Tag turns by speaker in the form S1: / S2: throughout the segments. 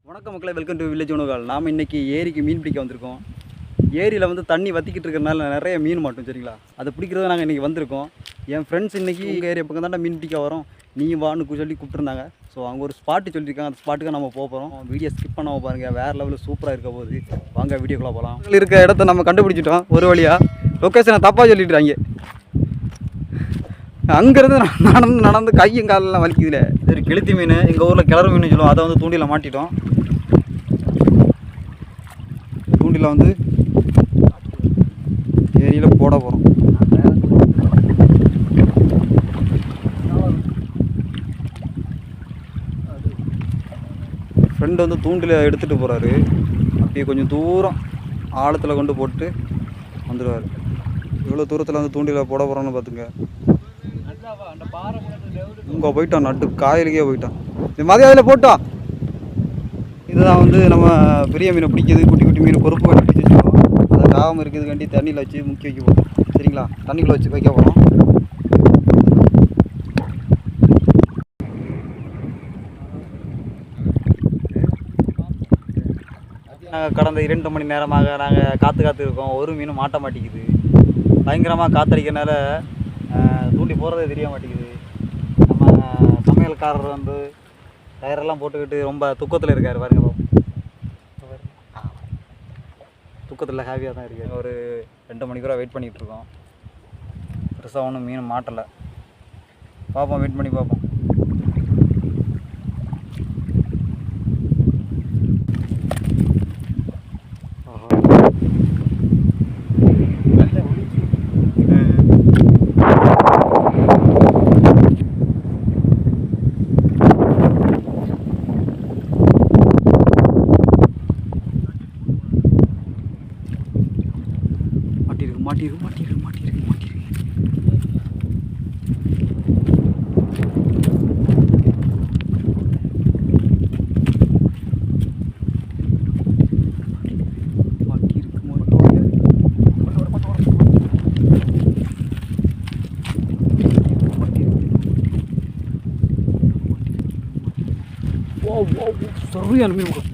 S1: வணக்கம் மக்களை, welcome to village உணவுகள். நாம் இன்றைக்கி ஏரிக்கு மீன் பிடிக்க வந்திருக்கோம். ஏரியில் வந்து தண்ணி வற்றிக்கிட்டு இருக்கிறனால நிறைய மீன் மாட்டோம், சரிங்களா? அதை பிடிக்கிறத நாங்கள் இன்றைக்கி வந்திருக்கோம். என் ஃப்ரெண்ட்ஸ் இன்றைக்கி உங்கள் ஏரியா பக்கம் தாண்டா மீன் பிடிக்க வரோம், நீங்கள் வான்னு சொல்லி கூப்பிட்டுருந்தாங்க. ஸோ அவங்க ஒரு ஸ்பாட்டு சொல்லியிருக்காங்க, அந்த ஸ்பாட்டுக்கு நம்ம போகிறோம். வீடியோ ஸ்கிப் பண்ணாமல் பாருங்கள், வேறு லெவலில் சூப்பராக இருக்க போகுது. வாங்க வீடியோக்குள்ளே போகலாம். இருக்க இடத்த நம்ம கண்டுபிடிச்சிட்டோம் ஒரு வழியாக. லொக்கேஷனை தப்பாக சொல்லிட்டுறாங்க. அங்கேருந்து நடந்து கையும் காலெல்லாம் வலிக்குதுல. சரி, கெளுத்தி மீன் எங்கள் ஊரில் கிளறு மீன் சொல்லுவோம். அதை வந்து தூண்டியில் மாட்டிட்டோம். தூண்டியில் வந்து ஏரியில் போட போகிறோம். ஃப்ரெண்டு வந்து தூண்டில் எடுத்துகிட்டு போகிறாரு. அப்படியே கொஞ்சம் தூரம் ஆழத்தில் கொண்டு போட்டு வந்துடுவார். எவ்வளோ தூரத்தில் வந்து தூண்டில் போட போகிறோன்னு பார்த்துங்க. இங்கே போயிட்டான், நட்டு காயலுக்கே போயிட்டான். இது மதியம் அதில் போட்டோம். இதுதான் வந்து நம்ம பெரிய மீனை பிடிக்கிறது. குட்டி குட்டி மீன் பொறுப்பு கட்டி பிடிச்சி வச்சுருக்கோம். அதை காகம் இருக்கிறதுக்காண்டி தண்ணியில் வச்சு முக்கி வைக்க போகிறோம், சரிங்களா? தண்ணிக்குள்ளே வச்சு வைக்க போகிறோம். நாங்கள் கடந்த 2 மணி நேரமாக நாங்கள் காற்று இருக்கோம். ஒரு மீனும் மாட்ட மாட்டேங்குது. பயங்கரமாக காற்றடிக்கிறனால தூண்டி போகிறதே தெரிய மாட்டேங்குது. நம்ம சமையல்காரர் வந்து டயரெல்லாம் போட்டுக்கிட்டு ரொம்ப துக்கத்தில் இருக்கார். பாருங்க, துக்கத்தில் ஹாப்பியாக தான் இருக்கார். ஒரு 2 மணிக்கூட வெயிட் பண்ணிகிட்டு இருக்கோம். பெருசாக ஒன்றும் மீன் மாட்டலை. பார்ப்போம், வெயிட் பண்ணி பார்ப்போம். மாட்டிருக்கு. சரியான மீன்.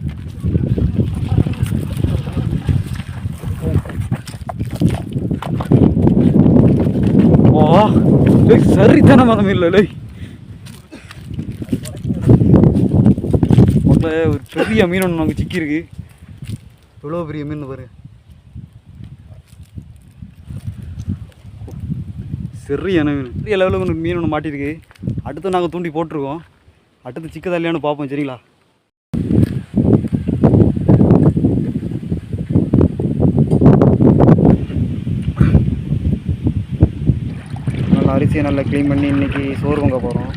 S1: சரித்தனமான மீன் இல்லை மக்களே. ஒரு பெரிய மீன் ஒன்று நமக்கு சிக்கியிருக்கு. எவ்வளோ பெரிய மீன் பாரு. சரியான மீன். பெரிய லெவலுக்கு ஒன்று மீன் ஒன்று மாட்டியிருக்கு. அடுத்து நாங்கள் தூண்டி போட்டிருக்கோம். அடுத்து சிக்கதா இல்லையான்னு பார்ப்போம், சரிங்களா? நல்லா அரிசியை நல்லா க்ளீன் பண்ணி இன்றைக்கி சோறு பொங்க போகிறோம்.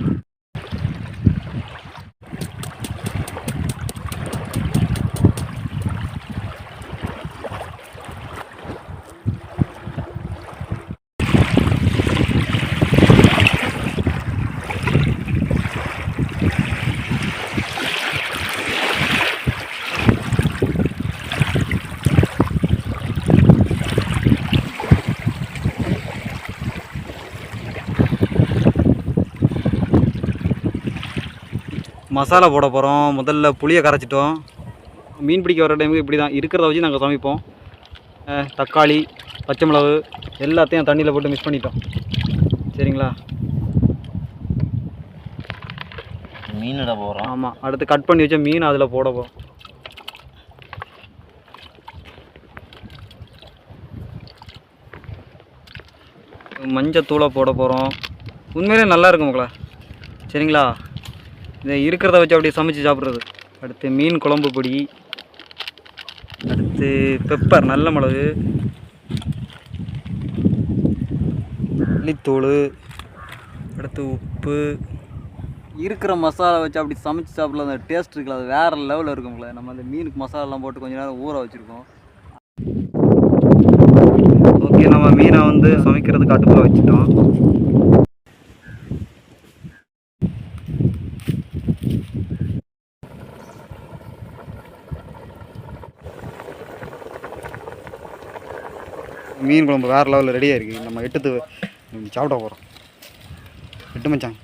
S1: மசாலா போட போகிறோம். முதல்ல புளியை கரைச்சிட்டோம். மீன் பிடிக்க வர டைமுக்கு இப்படி தான் இருக்கிறத வச்சு நாங்கள் சமைப்போம். தக்காளி, பச்சை மிளகு எல்லாத்தையும் தண்ணியில் போட்டு மிக்ஸ் பண்ணிட்டோம், சரிங்களா?
S2: மீனிட போகிறோம்.
S1: ஆமாம், அடுத்து கட் பண்ணி வச்ச மீன் அதில் போட போகிறோம். மஞ்சத்தூளை போட போகிறோம். உண்மையிலே நல்லா இருக்கும் மக்களே, சரிங்களா? இதை இருக்கிறத வச்சு அப்படியே சமைச்சு சாப்பிட்றது. அடுத்து மீன் குழம்பு பொடி, அடுத்து பெப்பர், நல்ல மிளகு, மல்லித்தூள், அடுத்து உப்பு. இருக்கிற மசாலா வச்சு அப்படி சமைச்சு சாப்பிட்ல அந்த டேஸ்ட் இருக்குல்ல, அது வேறு லெவலில் இருக்கும்ல. நம்ம அந்த மீனுக்கு மசாலாலாம் போட்டு கொஞ்சம் நேரம் ஊற வச்சுருக்கோம். ஓகே, நம்ம மீனை வந்து சமைக்கிறதுக்கு அடுப்பில் வச்சுட்டோம். மீன் குழம்பு வேறு லெவலில் ரெடியாக இருக்குது. நம்ம எட்டு சாப்பிட போகிறோம். எட்டு மச்சான்.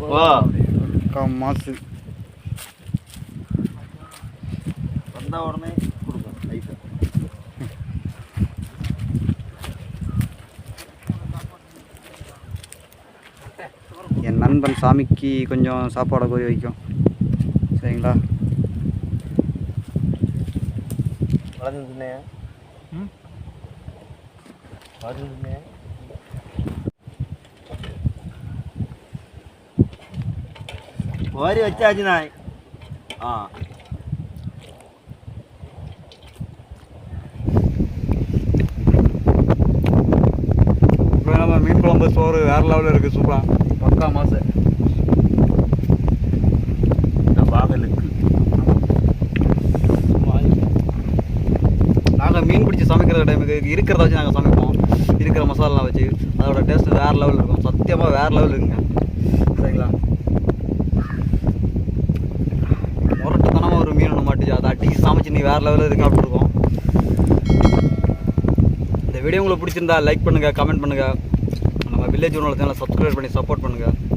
S2: ஓ
S1: மாசு
S2: வந்த உடனே கொடுக்கும் லைட்டாக.
S1: என் நண்பன் சாமிக்கு கொஞ்சம் சாப்பாடை கோரி வைக்கும். சரிங்களா?
S2: வளர்ந்துருந்தே வளர்ந்துருந்தே வாரி வச்சாச்சு நாய். ஆ
S1: இப்போ நம்ம மீன் குழம்பு சோறு வேறு லெவலில் இருக்குது. சூப்பராக பக்கா மாசு.
S2: வாகலுக்கு
S1: நாங்கள் மீன் பிடிச்சி சமைக்கிற டைமுக்கு இருக்கிறத வச்சு நாங்கள் சமைப்போம். இருக்கிற மசாலாலாம் வச்சு அதோட டேஸ்ட் வேறு லெவலில் இருக்கும். சத்தியமாக வேறு லெவலில் இருக்குங்க. சரிங்களா? முரட்டுத்தனமாக ஒரு மீன் ஒன்று மாட்டுச்சு, அதை அடிச்சு சமைச்சு நீ வேறு லெவலில் இருக்கு சாப்பிட்ருக்கோம். இந்த வீடியோ உங்களுக்கு பிடிச்சிருந்தா லைக் பண்ணுங்கள், கமெண்ட் பண்ணுங்கள். நம்ம வில்லேஜ் உணவு சேனலை சப்ஸ்கிரைப் பண்ணி சப்போர்ட் பண்ணுங்கள்.